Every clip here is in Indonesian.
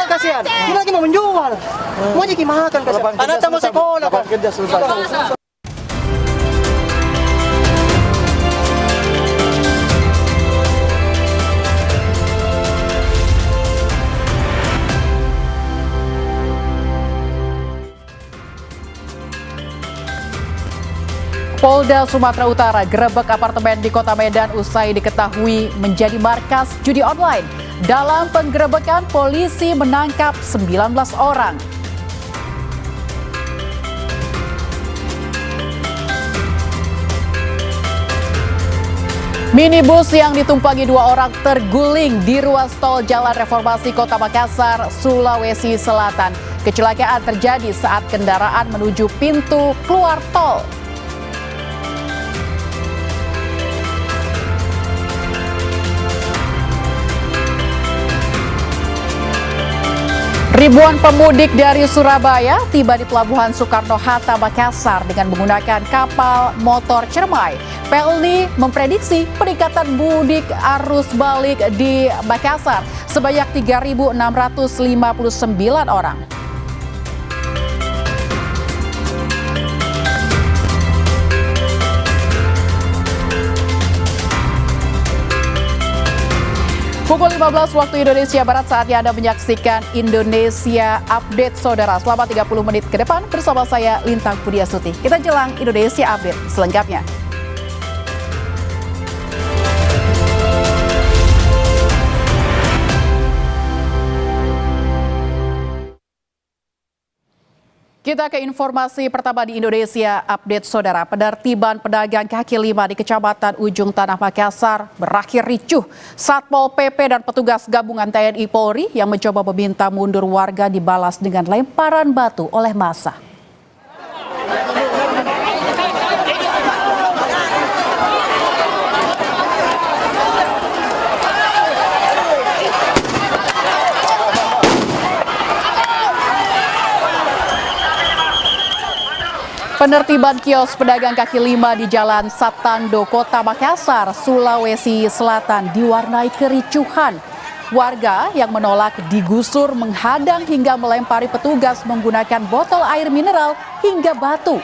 Kasihan, ini lagi mau menjual. Mau jadi makan kasihan. Anak mau sekolah kan. Kerja susah. Polda Sumatera Utara gerebek apartemen di Kota Medan usai diketahui menjadi markas judi online. Dalam penggerebekan, polisi menangkap 19 orang. Minibus yang ditumpangi 2 orang terguling di ruas tol Jalan Reformasi Kota Makassar, Sulawesi Selatan. Kecelakaan terjadi saat kendaraan menuju pintu keluar tol. Ribuan pemudik dari Surabaya tiba di Pelabuhan Soekarno-Hatta, Makassar dengan menggunakan kapal motor Cermai. PLN memprediksi peningkatan mudik arus balik di Makassar sebanyak 3.659 orang. Pukul 15 waktu Indonesia Barat, saatnya Anda menyaksikan Indonesia Update, Saudara. Selama 30 menit ke depan bersama saya Lintang Pudiasuti. Kita jelang Indonesia Update selengkapnya. Kita ke informasi pertama di Indonesia Update, Saudara. Penertiban pedagang kaki lima di Kecamatan Ujung Tanah, Makassar berakhir ricuh. Satpol PP dan petugas gabungan TNI Polri yang mencoba meminta mundur warga dibalas dengan lemparan batu oleh massa. Penertiban kios pedagang kaki lima di Jalan Satando, Kota Makassar, Sulawesi Selatan diwarnai kericuhan. Warga yang menolak digusur, menghadang hingga melempari petugas menggunakan botol air mineral hingga batu.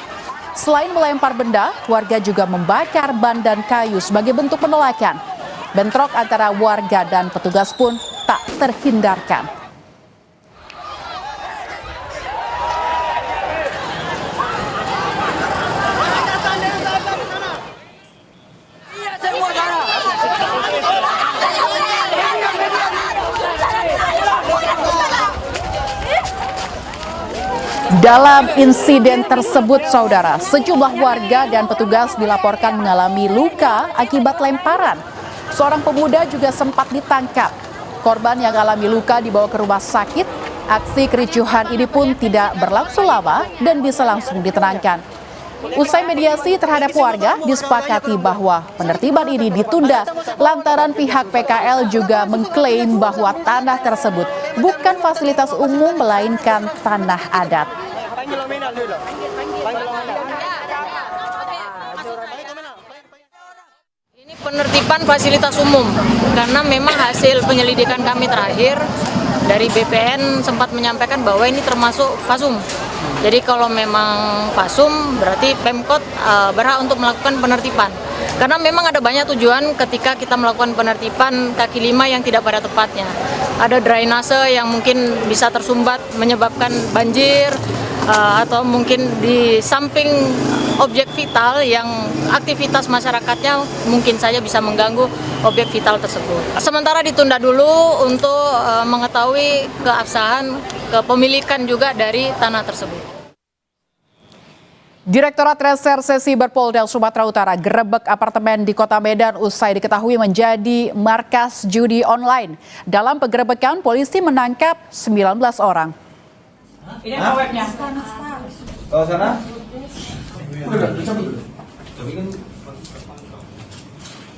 Selain melempar benda, warga juga membakar ban dan kayu sebagai bentuk penolakan. Bentrok antara warga dan petugas pun tak terhindarkan. Dalam insiden tersebut, Saudara, sejumlah warga dan petugas dilaporkan mengalami luka akibat lemparan. Seorang pemuda juga sempat ditangkap. Korban yang alami luka dibawa ke rumah sakit. Aksi kericuhan ini pun tidak berlangsung lama dan bisa langsung ditenangkan. Usai mediasi terhadap warga, disepakati bahwa penertiban ini ditunda lantaran pihak PKL juga mengklaim bahwa tanah tersebut bukan fasilitas umum melainkan tanah adat. Ini penertiban fasilitas umum karena memang hasil penyelidikan kami terakhir dari BPN sempat menyampaikan bahwa ini termasuk fasum. Jadi kalau memang fasum berarti Pemkot berhak untuk melakukan penertiban. Karena memang ada banyak tujuan ketika kita melakukan penertiban kaki lima yang tidak pada tempatnya. Ada drainase yang mungkin bisa tersumbat menyebabkan banjir, atau mungkin di samping objek vital yang aktivitas masyarakatnya mungkin saja bisa mengganggu objek vital tersebut. Sementara ditunda dulu untuk mengetahui keabsahan, kepemilikan juga dari tanah tersebut. Direktorat Reserse Siber Polda Sumatera Utara gerebek apartemen di Kota Medan usai diketahui menjadi markas judi online. Dalam penggerebekan, polisi menangkap 19 orang. Ini apa webnya? Kalau sana?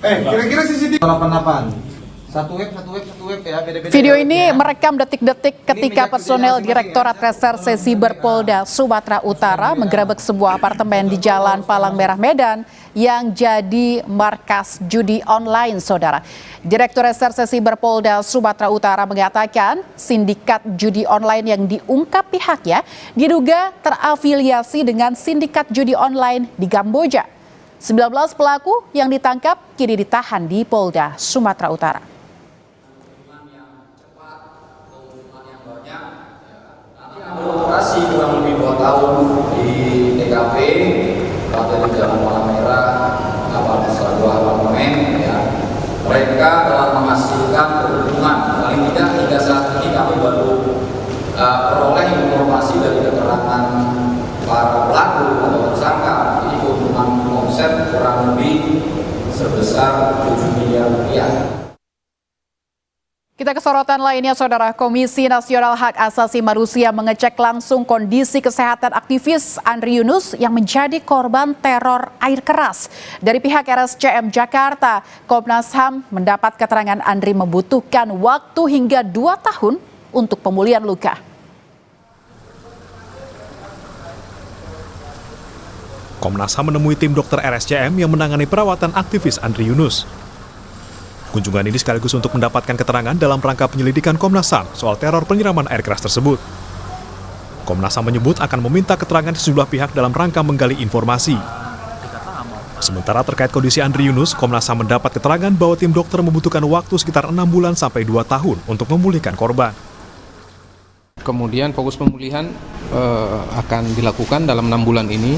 Kira-kira CCTV 88. Satu web ya, beda-beda. Video ya, ini webnya. merekam detik-detik ketika minyak personel masing-masing Direktorat ya. Reserse Siber Polda Sumatera Utara menggerebek sebuah apartemen di Jalan Palang Merah Medan yang jadi markas judi online, saudara. Direktur Reserse Siber Polda Sumatera Utara mengatakan sindikat judi online yang diungkap pihaknya diduga terafiliasi dengan sindikat judi online di Kamboja. 19 pelaku yang ditangkap kini ditahan di Polda Sumatera Utara. Operasi kurang lebih 2 tahun di TKP, tepatnya di Jalan Palang Merah, sebuah apartemen. Ya. Mereka telah menghasilkan keuntungan, paling tidak hingga saat ini kami baru peroleh informasi dari keterangan para pelaku atau tersangka. Jadi keuntungan omset kurang lebih sebesar 7 miliar rupiah. Kita ke sorotan lainnya, saudara. Komisi Nasional Hak Asasi Manusia mengecek langsung kondisi kesehatan aktivis Andri Yunus yang menjadi korban teror air keras. Dari pihak RSCM Jakarta, Komnas HAM mendapat keterangan Andri membutuhkan waktu hingga 2 tahun untuk pemulihan luka. Komnas HAM menemui tim dokter RSCM yang menangani perawatan aktivis Andri Yunus. Kunjungan ini sekaligus untuk mendapatkan keterangan dalam rangka penyelidikan Komnas HAM soal teror penyiraman air keras tersebut. Komnas HAM menyebut akan meminta keterangan sejumlah pihak dalam rangka menggali informasi. Sementara terkait kondisi Andri Yunus, Komnas HAM mendapat keterangan bahwa tim dokter membutuhkan waktu sekitar 6 bulan sampai 2 tahun untuk memulihkan korban. Kemudian fokus pemulihan akan dilakukan dalam 6 bulan ini.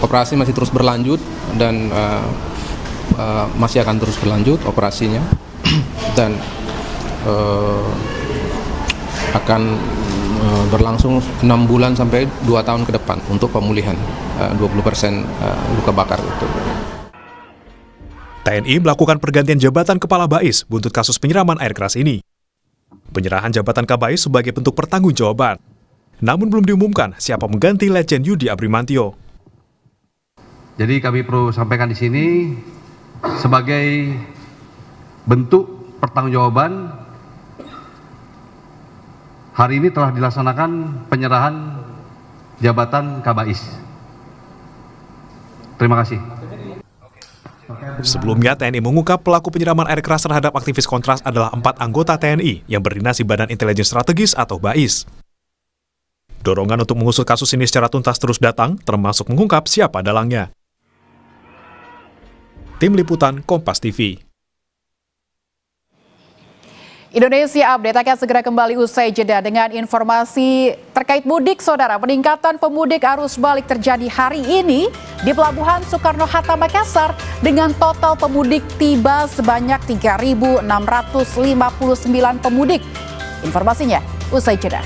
Operasi masih terus berlanjut dan masih akan terus berlanjut operasinya dan akan berlangsung 6 bulan sampai 2 tahun ke depan untuk pemulihan 20% luka bakar itu. TNI melakukan pergantian jabatan Kepala BAIS buntut kasus penyiraman air keras ini. Penyerahan jabatan Kabais sebagai bentuk pertanggungjawaban. Namun belum diumumkan siapa mengganti Legend Yudi Abrimantio. Jadi kami perlu sampaikan di sini sebagai bentuk pertanggungjawaban, hari ini telah dilaksanakan penyerahan jabatan Kabais. Terima kasih. Sebelumnya, TNI mengungkap pelaku penyiraman air keras terhadap aktivis Kontras adalah 4 anggota TNI yang berdinas di Badan Intelijen Strategis atau BAIS. Dorongan untuk mengusut kasus ini secara tuntas terus datang, termasuk mengungkap siapa dalangnya. Tim Liputan Kompas TV. Indonesia Update akan segera kembali usai jeda dengan informasi terkait mudik, saudara. Peningkatan pemudik arus balik terjadi hari ini di Pelabuhan Soekarno-Hatta Makassar dengan total pemudik tiba sebanyak 3.659 pemudik. Informasinya usai jeda.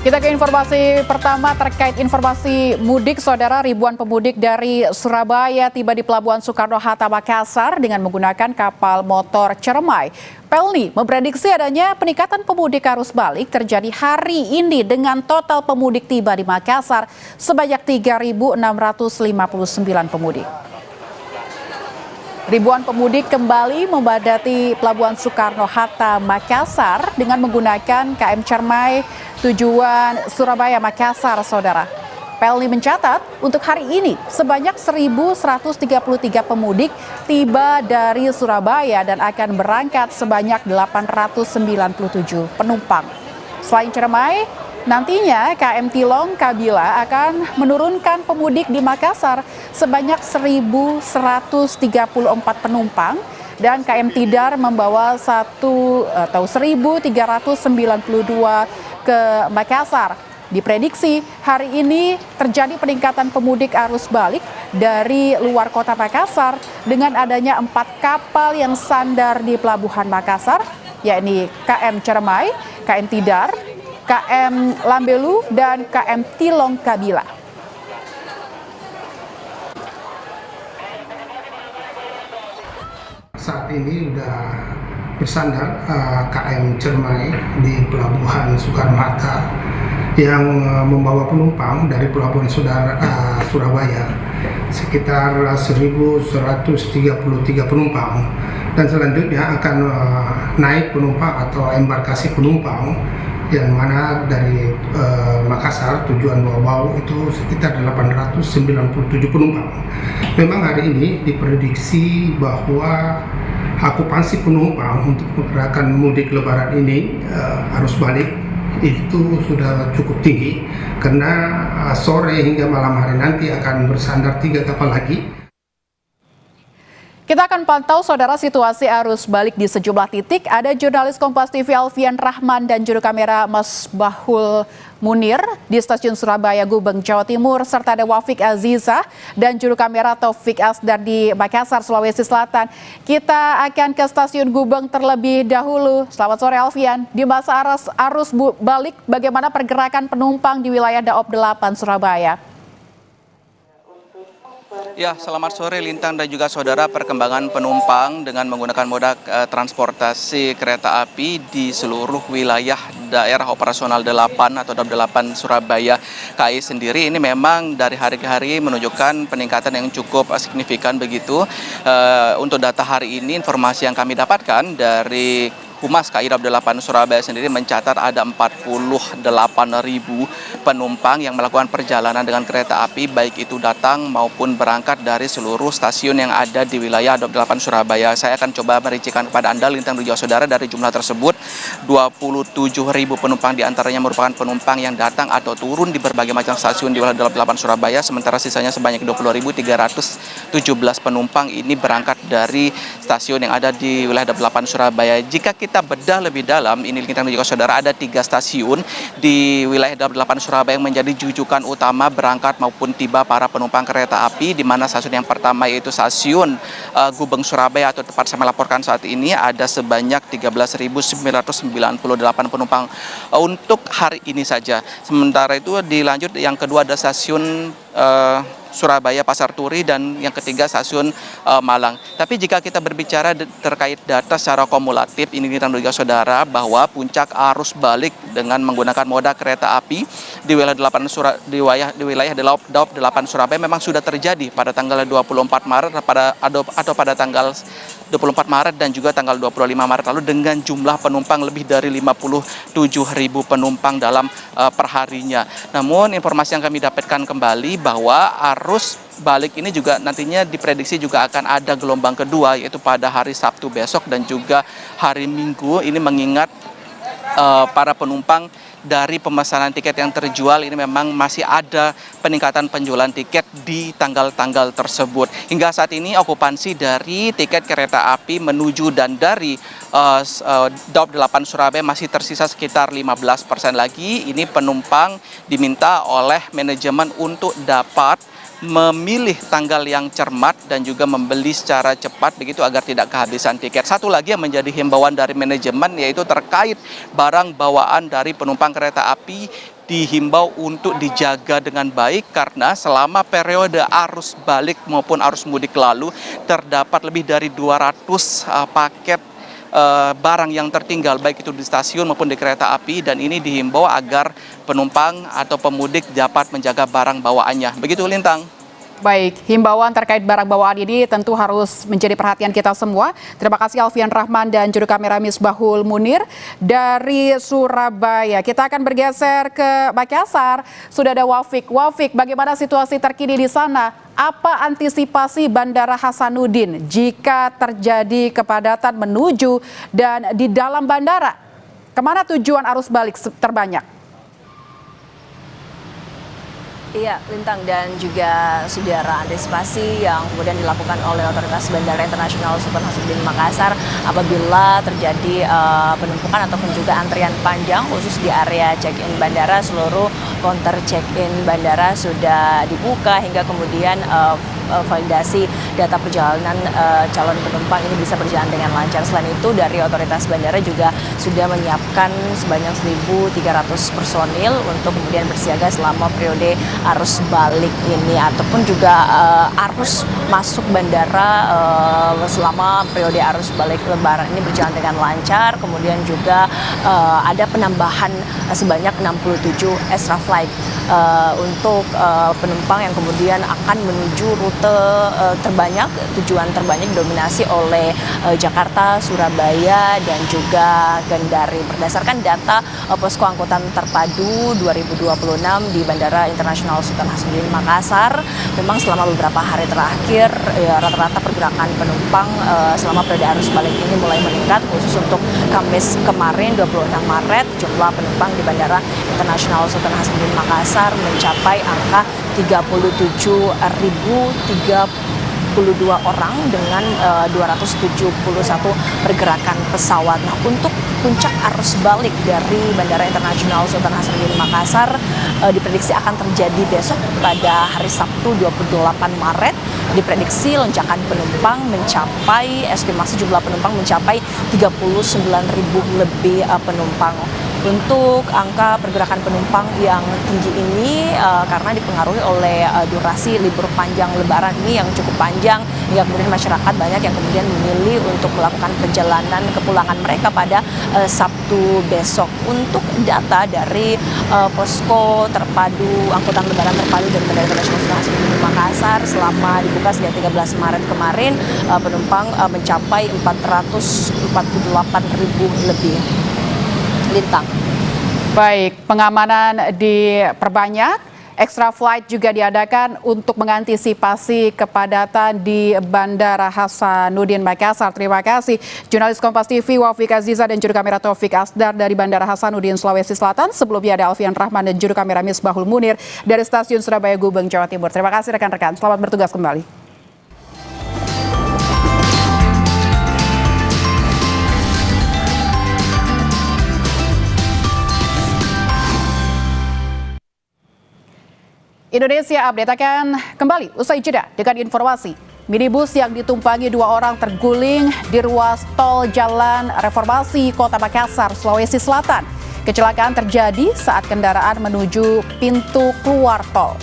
Kita ke informasi pertama terkait informasi mudik, saudara. Ribuan pemudik dari Surabaya tiba di Pelabuhan Soekarno-Hatta Makassar dengan menggunakan kapal motor Cermai. Pelni memprediksi adanya peningkatan pemudik arus balik terjadi hari ini dengan total pemudik tiba di Makassar sebanyak 3.659 pemudik. Ribuan pemudik kembali membadati Pelabuhan Soekarno-Hatta Makassar dengan menggunakan KM Cermai tujuan Surabaya Makassar, saudara. Pelni mencatat untuk hari ini sebanyak 1.133 pemudik tiba dari Surabaya dan akan berangkat sebanyak 897 penumpang. Selain Cermai, nantinya KM Tilong Kabila akan menurunkan pemudik di Makassar sebanyak 1.134 penumpang dan KM Tidar membawa 1.392 ke Makassar. Diprediksi hari ini terjadi peningkatan pemudik arus balik dari luar kota Makassar dengan adanya 4 kapal yang sandar di Pelabuhan Makassar yakni KM Cermai, KM Tidar, KM Lambelu, dan KM Tilong Kabila. Saat ini sudah bersandar KM Cermai di Pelabuhan Soekarno-Hatta yang membawa penumpang dari Pelabuhan Surabaya sekitar 1.133 penumpang, dan selanjutnya akan naik penumpang atau embarkasi penumpang yang mana dari Makassar tujuan Bau itu sekitar 897 penumpang. Memang hari ini diprediksi bahwa akupansi penumpang untuk pergerakan mudik lebaran ini arus balik itu sudah cukup tinggi, karena sore hingga malam hari nanti akan bersandar 3 kapal lagi. Kita akan pantau saudara situasi arus balik di sejumlah titik. Ada jurnalis Kompas TV Alfian Rahman dan juru kamera Misbahul Munir di stasiun Surabaya Gubeng, Jawa Timur, serta ada Wafik Aziza dan juru kamera Taufik Asdar di Makassar, Sulawesi Selatan. Kita akan ke stasiun Gubeng terlebih dahulu. Selamat sore Alfian. Di masa arus balik, bagaimana pergerakan penumpang di wilayah Daob 8 Surabaya? Ya, selamat sore Lintang dan juga saudara. Perkembangan penumpang dengan menggunakan moda transportasi kereta api di seluruh wilayah daerah operasional 8 atau DAOB 8 Surabaya KAI sendiri ini memang dari hari ke hari menunjukkan peningkatan yang cukup signifikan begitu. Untuk data hari ini, informasi yang kami dapatkan dari Humas KAI DAOB 8 Surabaya sendiri mencatat ada 48.000 penumpang yang melakukan perjalanan dengan kereta api, baik itu datang maupun berangkat dari seluruh stasiun yang ada di wilayah DAOB 8 Surabaya. Saya akan coba merincikan kepada Anda, Lintang dan juga saudara. Dari jumlah tersebut, 27.000 penumpang diantaranya merupakan penumpang yang datang atau turun di berbagai macam stasiun di wilayah DAOB 8 Surabaya, sementara sisanya sebanyak 20.317 penumpang ini berangkat dari stasiun yang ada di wilayah DAOB 8 Surabaya. Jika kita bedah lebih dalam, ini Lintang dan juga saudara, ada 3 stasiun di wilayah DAOB 8 Surabaya yang menjadi rujukan utama berangkat maupun tiba para penumpang kereta api, di mana stasiun yang pertama yaitu stasiun Gubeng Surabaya, atau tempat saya melaporkan saat ini ada sebanyak 13.998 penumpang untuk hari ini saja. Sementara itu dilanjut yang kedua ada stasiun Surabaya Pasar Turi, dan yang ketiga stasiun Malang. Tapi jika kita berbicara terkait data secara kumulatif, ini kita juga saudara bahwa puncak arus balik dengan menggunakan moda kereta api di wilayah DAOB 8 Surabaya memang sudah terjadi pada tanggal 24 Maret atau pada tanggal 24 Maret dan juga tanggal 25 Maret lalu, dengan jumlah penumpang lebih dari 57.000 penumpang dalam perharinya. Namun informasi yang kami dapatkan kembali bahwa arus balik ini juga nantinya diprediksi juga akan ada gelombang kedua, yaitu pada hari Sabtu besok dan juga hari Minggu. Ini mengingat para penumpang dari pemesanan tiket yang terjual ini memang masih ada peningkatan penjualan tiket di tanggal-tanggal tersebut. Hingga saat ini okupansi dari tiket kereta api menuju dan dari DAOB 8 Surabaya masih tersisa sekitar 15% lagi. Ini penumpang diminta oleh manajemen untuk dapat memilih tanggal yang cermat dan juga membeli secara cepat begitu agar tidak kehabisan tiket. Satu lagi yang menjadi himbauan dari manajemen yaitu terkait barang bawaan dari penumpang kereta api dihimbau untuk dijaga dengan baik, karena selama periode arus balik maupun arus mudik lalu terdapat lebih dari 200 paket barang yang tertinggal baik itu di stasiun maupun di kereta api, dan ini dihimbau agar penumpang atau pemudik dapat menjaga barang bawaannya. Begitu Lintang. Baik, himbauan terkait barang bawaan ini tentu harus menjadi perhatian kita semua. Terima kasih Alfian Rahman dan juru kamera Misbahul Munir dari Surabaya. Kita akan bergeser ke Makassar. Sudah ada Wafik. Wafik, bagaimana situasi terkini di sana? Apa antisipasi Bandara Hasanuddin jika terjadi kepadatan menuju dan di dalam bandara? Kemana tujuan arus balik terbanyak? Iya, Lintang dan juga saudara, antisipasi yang kemudian dilakukan oleh Otoritas Bandara Internasional Sultan Hasanuddin Makassar apabila terjadi penumpukan ataupun juga antrian panjang khusus di area check-in bandara. Seluruh counter check-in bandara sudah dibuka hingga kemudian validasi data perjalanan calon penumpang ini bisa berjalan dengan lancar. Selain itu dari otoritas bandara juga sudah menyiapkan sebanyak 1.300 personil untuk kemudian bersiaga selama periode arus balik ini ataupun juga arus masuk bandara selama periode arus balik Lebaran ini berjalan dengan lancar. Kemudian juga ada penambahan sebanyak 67 extra flight untuk penumpang yang kemudian akan menuju rute terbanyak, tujuan terbanyak didominasi oleh Jakarta, Surabaya, dan juga Kendari. Berdasarkan data posko angkutan terpadu 2026 di Bandara Internasional Sultan Hasanuddin Makassar, memang selama beberapa hari terakhir rata-rata pergerakan penumpang selama periode arus balik ini mulai meningkat, khusus untuk Kamis kemarin 26 Maret jumlah penumpang di Bandara Internasional Sultan Hasanuddin Makassar mencapai angka 37.032 orang dengan 271 pergerakan pesawat. Nah, untuk puncak arus balik dari Bandara Internasional Sultan Hasanuddin Makassar diprediksi akan terjadi besok pada hari Sabtu 28 Maret. Diprediksi lonjakan penumpang mencapai, estimasi jumlah penumpang mencapai 39.000 lebih penumpang. Untuk angka pergerakan penumpang yang tinggi ini karena dipengaruhi oleh durasi libur panjang Lebaran ini yang cukup panjang, hingga kemudian masyarakat banyak yang kemudian memilih untuk melakukan perjalanan kepulangan mereka pada Sabtu besok. Untuk data dari posko terpadu angkutan Lebaran terpadu dari Bandara Internasional Sultan Hasanuddin Makassar selama dibuka sejak 13 Maret kemarin, penumpang mencapai 448.000 lebih. Lintang. Baik, pengamanan diperbanyak, extra flight juga diadakan untuk mengantisipasi kepadatan di Bandara Hasanuddin Makassar. Terima kasih jurnalis Kompas TV Wafiq Aziza dan juru kamera Taufik Asdar dari Bandara Hasanuddin Sulawesi Selatan. Sebelumnya ada Alfian Rahman dan juru kamera Misbahul Munir dari Stasiun Surabaya Gubeng, Jawa Timur. Terima kasih rekan-rekan, selamat bertugas kembali. Indonesia Update akan kembali usai jeda dengan informasi minibus yang ditumpangi 2 orang terguling di ruas tol Jalan Reformasi Kota Makassar, Sulawesi Selatan. Kecelakaan terjadi saat kendaraan menuju pintu keluar tol.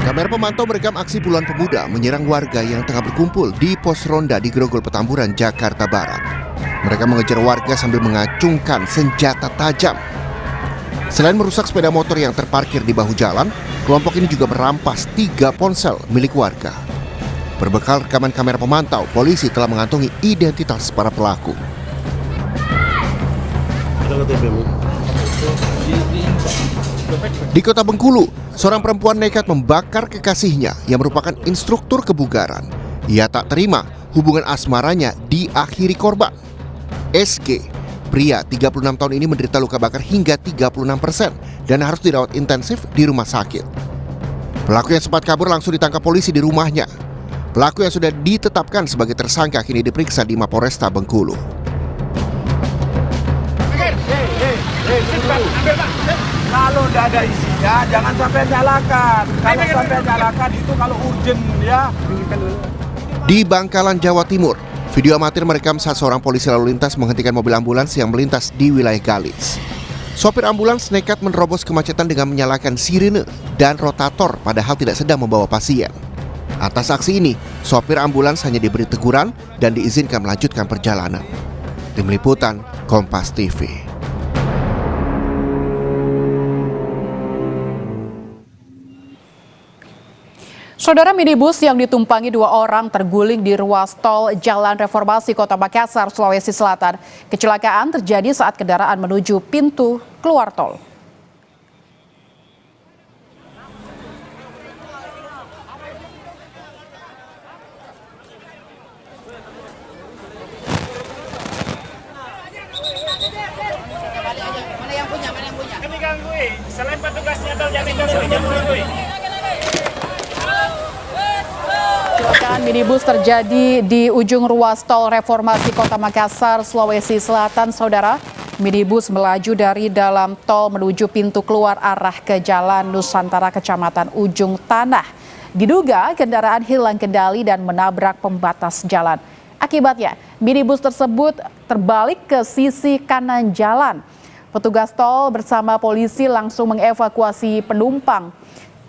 Kamera pemantau merekam aksi puluhan pemuda menyerang warga yang tengah berkumpul di pos ronda di Grogol Petamburan, Jakarta Barat. Mereka mengejar warga sambil mengacungkan senjata tajam. Selain merusak sepeda motor yang terparkir di bahu jalan, kelompok ini juga merampas 3 ponsel milik warga. Berbekal rekaman kamera pemantau, polisi telah mengantongi identitas para pelaku. Di Kota Bengkulu, seorang perempuan nekat membakar kekasihnya yang merupakan instruktur kebugaran. Ia tak terima hubungan asmaranya diakhiri korban. SG, pria 36 tahun ini menderita luka bakar hingga 36% dan harus dirawat intensif di rumah sakit. Pelaku yang sempat kabur langsung ditangkap polisi di rumahnya. Pelaku yang sudah ditetapkan sebagai tersangka kini diperiksa di Mapolresta Bengkulu. Kalau tidak ada isinya, jangan sampai nyalakan. Kalau sampai nyalakan itu kalau urgent ya. Di Bangkalan, Jawa Timur, video amatir merekam saat seorang polisi lalu lintas menghentikan mobil ambulans yang melintas di wilayah Galis. Sopir ambulans nekat menerobos kemacetan dengan menyalakan sirene dan rotator padahal tidak sedang membawa pasien. Atas aksi ini, sopir ambulans hanya diberi teguran dan diizinkan melanjutkan perjalanan. Tim Liputan, Kompas TV. Saudara, minibus yang ditumpangi 2 orang terguling di ruas tol Jalan Reformasi Kota Makassar, Sulawesi Selatan. Kecelakaan terjadi saat kendaraan menuju pintu keluar tol. Kami ganggu, selain petugasnya atau jamin ganggu. Kecelakaan minibus terjadi di ujung ruas tol Reformasi Kota Makassar, Sulawesi Selatan, Saudara. Minibus melaju dari dalam tol menuju pintu keluar arah ke Jalan Nusantara, Kecamatan Ujung Tanah. Diduga kendaraan hilang kendali dan menabrak pembatas jalan. Akibatnya, minibus tersebut terbalik ke sisi kanan jalan. Petugas tol bersama polisi langsung mengevakuasi penumpang.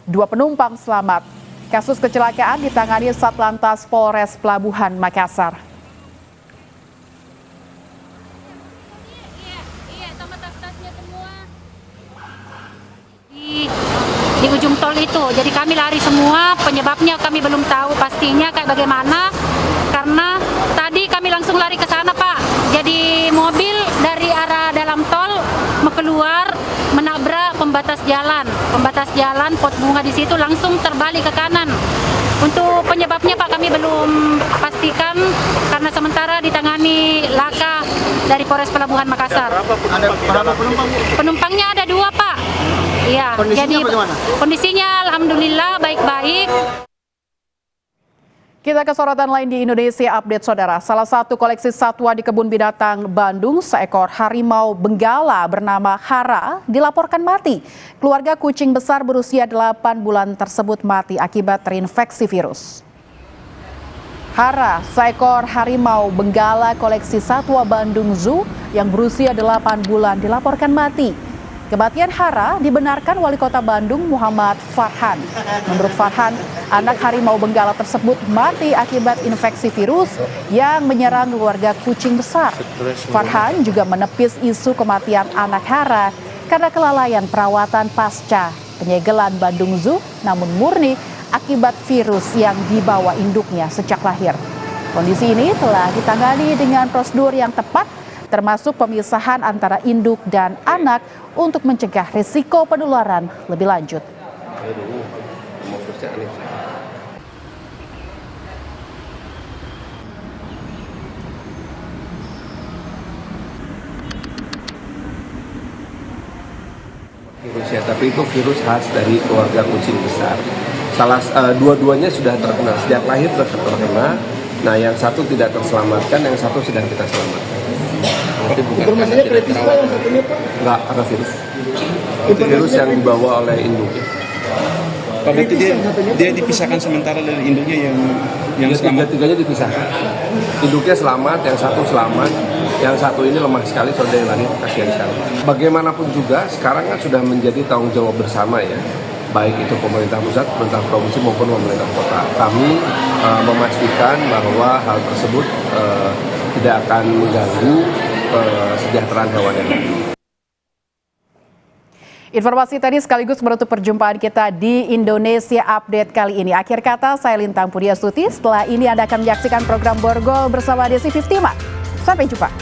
2 penumpang selamat. Kasus kecelakaan ditangani Satlantas Polres Pelabuhan Makassar. Iya, sama tas-tasnya semua. Di ujung tol itu, jadi kami lari semua. Penyebabnya kami belum tahu pastinya kayak bagaimana. Karena tadi kami langsung lari ke sana, Pak. Jadi mobil dari arah dalam tol mau keluar menabrak pembatas jalan, pot bunga di situ langsung terbalik ke kanan. Untuk penyebabnya Pak kami belum pastikan karena sementara ditangani Laka dari Polres Pelabuhan Makassar. Berapa penumpang? Penumpangnya ada 2 Pak. Iya. Kondisinya jadi bagaimana? Kondisinya alhamdulillah baik-baik. Kita ke sorotan lain di Indonesia Update, Saudara. Salah satu koleksi satwa di Kebun Binatang Bandung, seekor harimau benggala bernama Hara dilaporkan mati. Keluarga kucing besar berusia 8 bulan tersebut mati akibat terinfeksi virus. Hara, seekor harimau benggala koleksi satwa Bandung Zoo yang berusia 8 bulan dilaporkan mati. Kematian Hara dibenarkan Wali Kota Bandung Muhammad Farhan. Menurut Farhan, anak harimau benggala tersebut mati akibat infeksi virus yang menyerang keluarga kucing besar. Farhan juga menepis isu kematian anak Hara karena kelalaian perawatan pasca penyegelan Bandung Zoo, namun murni akibat virus yang dibawa induknya sejak lahir. Kondisi ini telah ditangani dengan prosedur yang tepat, termasuk pemisahan antara induk dan anak untuk mencegah risiko penularan lebih lanjut. Virusnya, tapi itu virus khas dari keluarga kucing besar. Dua-duanya sudah terkena sejak lahir, sudah terkena. Nah, yang satu tidak terselamatkan, yang satu sedang kita selamatkan. Informasinya kritis Pak yang satunya Pak? Enggak, karena virus. Itu virus yang dibawa oleh induknya. Pak, berarti dia dipisahkan sementara dari induknya yang selamat? Tiga-tiganya dipisahkan. Induknya selamat, yang satu selamat, yang satu ini lemah sekali, sudah yang lahir, kasihan sekali. Bagaimanapun juga, sekarang kan sudah menjadi tanggung jawab bersama ya. Baik itu pemerintah pusat, pemerintah provinsi maupun pemerintah kota. Kami memastikan bahwa hal tersebut tidak akan mengganggu kesejahteraan hewan yang lain. Informasi tadi sekaligus menutup perjumpaan kita di Indonesia Update kali ini. Akhir kata, saya Lintang Pudiastuti. Setelah ini Anda akan menyaksikan program Borgol bersama Desi Fiftima. Sampai jumpa.